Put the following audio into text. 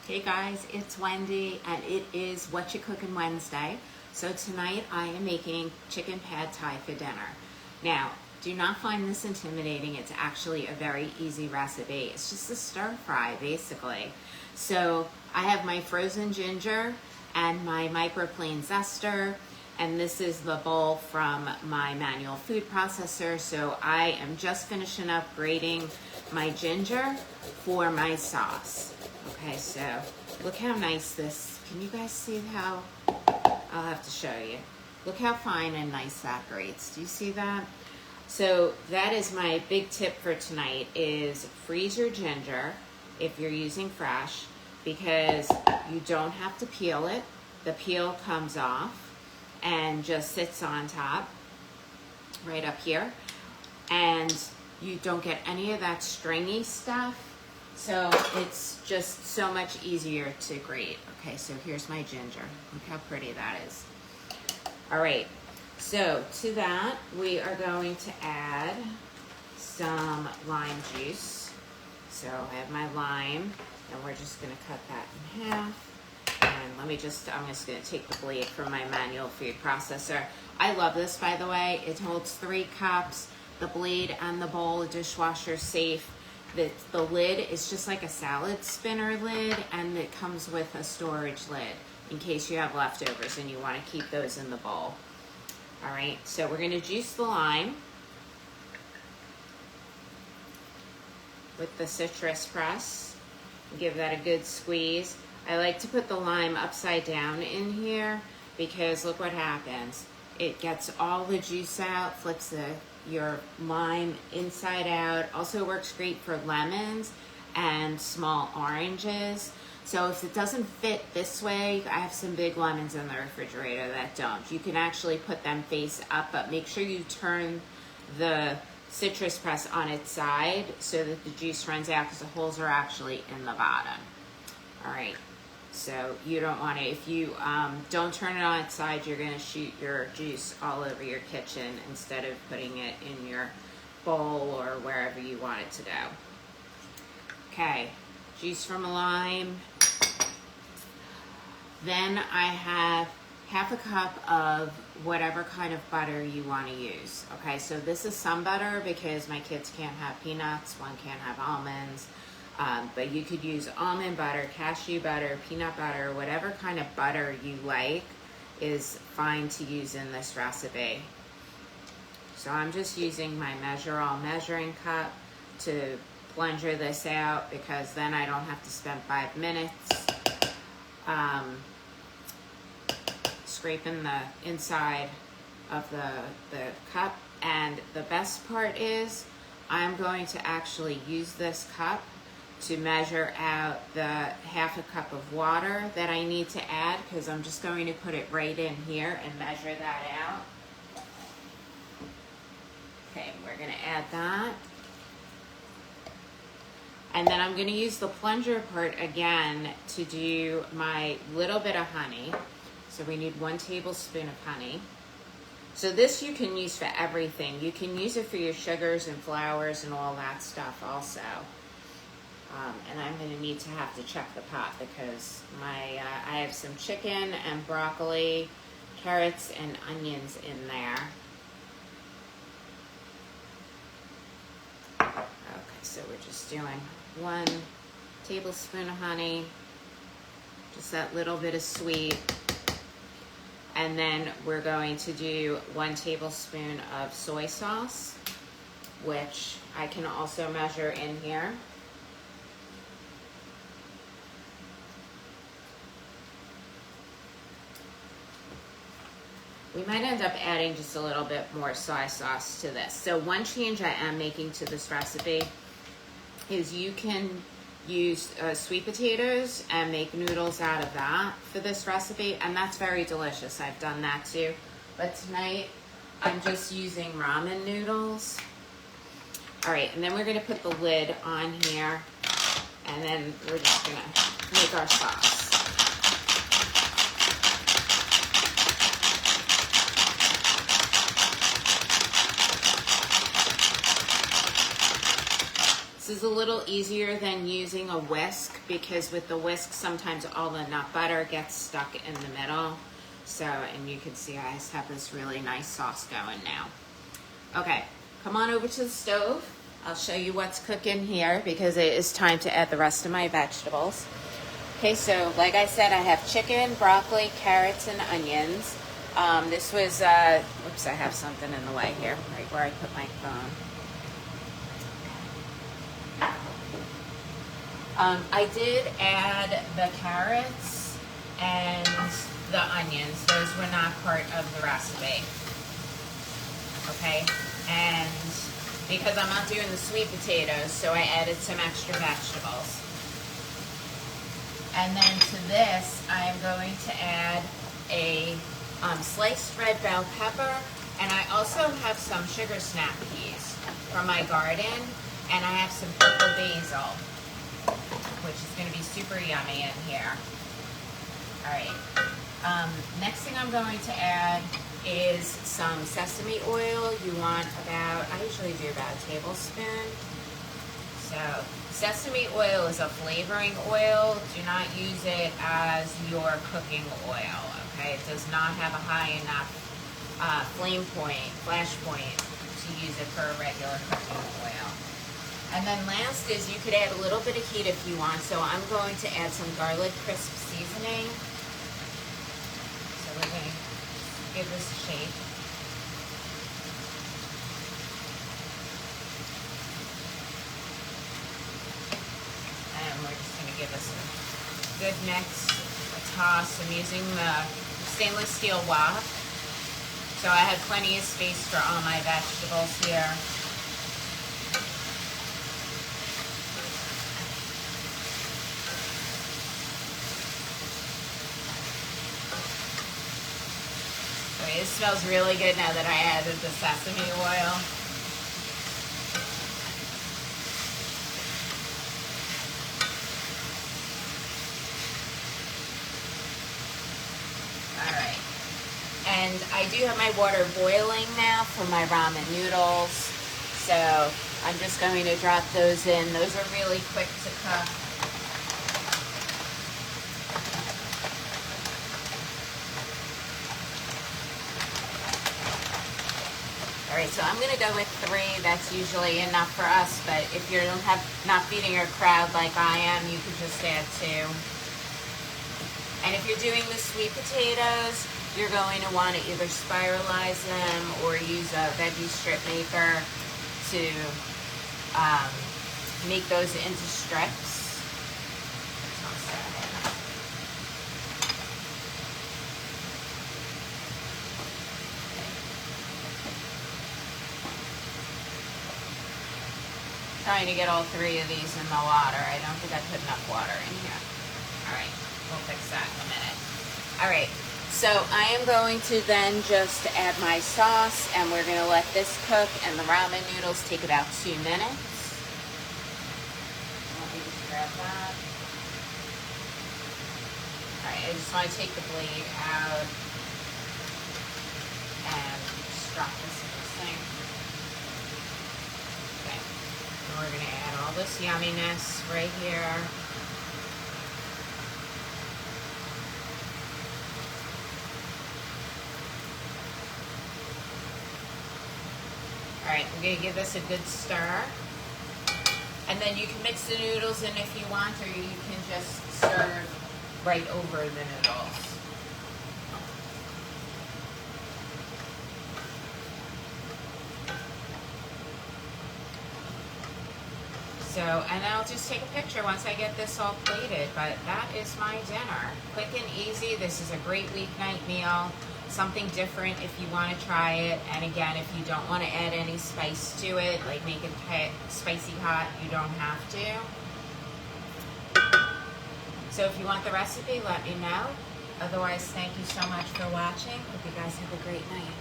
Hey guys, it's Wendy and it is What You Cookin' Wednesday. So tonight I am making chicken pad thai for dinner. Now, do not find this intimidating. It's actually a very easy recipe. It's just a stir fry basically. So I have my frozen ginger and my microplane zester, and this is the bowl from my manual food processor. So I am just finishing up grating my ginger for my sauce. Okay, so look how nice this, can you guys see how, I'll have to show you. Look how fine and nice that grates. Do you see that? So that is my big tip for tonight, is freeze your ginger if you're using fresh, because you don't have to peel it. The peel comes off and just sits on top, right up here. And you don't get any of that stringy stuff. So it's just so much easier to grate. Okay, so here's my ginger. Look how pretty that is. All right, so to that, we are going to add some lime juice. So I have my lime, and we're just gonna cut that in half. And let me just, I'm just gonna take the blade from my manual food processor. I love this, by the way. It holds 3 cups. The blade and the bowl, dishwasher safe. The lid is just like a salad spinner lid, and it comes with a storage lid in case you have leftovers and you want to keep those in the bowl. All right, so we're going to juice the lime with the citrus press. Give that a good squeeze. I like to put the lime upside down in here because look what happens. It gets all the juice out, flips your lime inside out. Also works great for lemons and small oranges. So if it doesn't fit this way, I have some big lemons in the refrigerator that don't. You can actually put them face up, but make sure you turn the citrus press on its side so that the juice runs out, because the holes are actually in the bottom. All right. So you don't want to, if you don't turn it on its side, you're going to shoot your juice all over your kitchen instead of putting it in your bowl or wherever you want it to go. Okay, juice from a lime. Then I have half a cup of whatever kind of butter you want to use. Okay, so this is some butter because my kids can't have peanuts, one can't have almonds. But you could use almond butter, cashew butter, peanut butter, whatever kind of butter you like is fine to use in this recipe. So I'm just using my Measure All measuring cup to plunger this out, because then I don't have to spend 5 minutes scraping the inside of the cup. And the best part is I'm going to actually use this cup to measure out the half a cup of water that I need to add, because I'm just going to put it right in here and measure that out. Okay, we're going to add that. And then I'm going to use the plunger part again to do my little bit of honey. So we need 1 tablespoon of honey. So this you can use for everything. You can use it for your sugars and flours and all that stuff also. And I'm going to need to have to check the pot because I have some chicken and broccoli, carrots and onions in there. Okay, so we're just doing 1 tablespoon of honey, just that little bit of sweet. And then we're going to do 1 tablespoon of soy sauce, which I can also measure in here. We might end up adding just a little bit more soy sauce to this. So one change I am making to this recipe is you can use sweet potatoes and make noodles out of that for this recipe, and that's very delicious. I've done that too. But tonight I'm just using ramen noodles. All right, and then we're gonna put the lid on here, and then we're just gonna make our sauce. This is a little easier than using a whisk because with the whisk, sometimes all the nut butter gets stuck in the middle. So, and you can see I have this really nice sauce going now. Okay, come on over to the stove. I'll show you what's cooking here because it is time to add the rest of my vegetables. Okay, so like I said, I have chicken, broccoli, carrots, and onions. This was, whoops, I have something in the way here, right where I put my phone. I did add the carrots and the onions. Those were not part of the recipe. Okay, and because I'm not doing the sweet potatoes, so I added some extra vegetables. And then to this, I am going to add a sliced red bell pepper, and I also have some sugar snap peas from my garden, and I have some purple basil, which is going to be super yummy in here. All right. Next thing I'm going to add is some sesame oil. You want about, I usually do about a tablespoon. So sesame oil is a flavoring oil. Do not use it as your cooking oil, okay? It does not have a high enough flash point to use it for a regular cooking oil. And then last is you could add a little bit of heat if you want. So I'm going to add some garlic crisp seasoning. So we're going to give this a shake. And we're just going to give this a good mix, a toss. I'm using the stainless steel wok. So I have plenty of space for all my vegetables here. It smells really good now that I added the sesame oil. All right. And I do have my water boiling now for my ramen noodles. So I'm just going to drop those in. Those are really quick to cook. All right, so I'm gonna go with 3. That's usually enough for us, but if you don't have, not feeding your crowd like I am, you can just add 2. And if you're doing the sweet potatoes, you're going to want to either spiralize them or use a veggie strip maker to make those into strips. Trying to get all 3 of these in the water. I don't think I put enough water in here. All right, we'll fix that in a minute. All right, so I am going to then just add my sauce, and we're gonna let this cook, and the ramen noodles take about 2 minutes. Let me just grab that. All right, I just wanna take the blade out and just drop this in this thing. We're going to add all this yumminess right here. All right, we're going to give this a good stir. And then you can mix the noodles in if you want, or you can just serve right over the noodles. So, and I'll just take a picture once I get this all plated, but that is my dinner. Quick and easy. This is a great weeknight meal. Something different if you want to try it. And again, if you don't want to add any spice to it, like make it spicy hot, you don't have to. So if you want the recipe, let me know. Otherwise, thank you so much for watching. Hope you guys have a great night.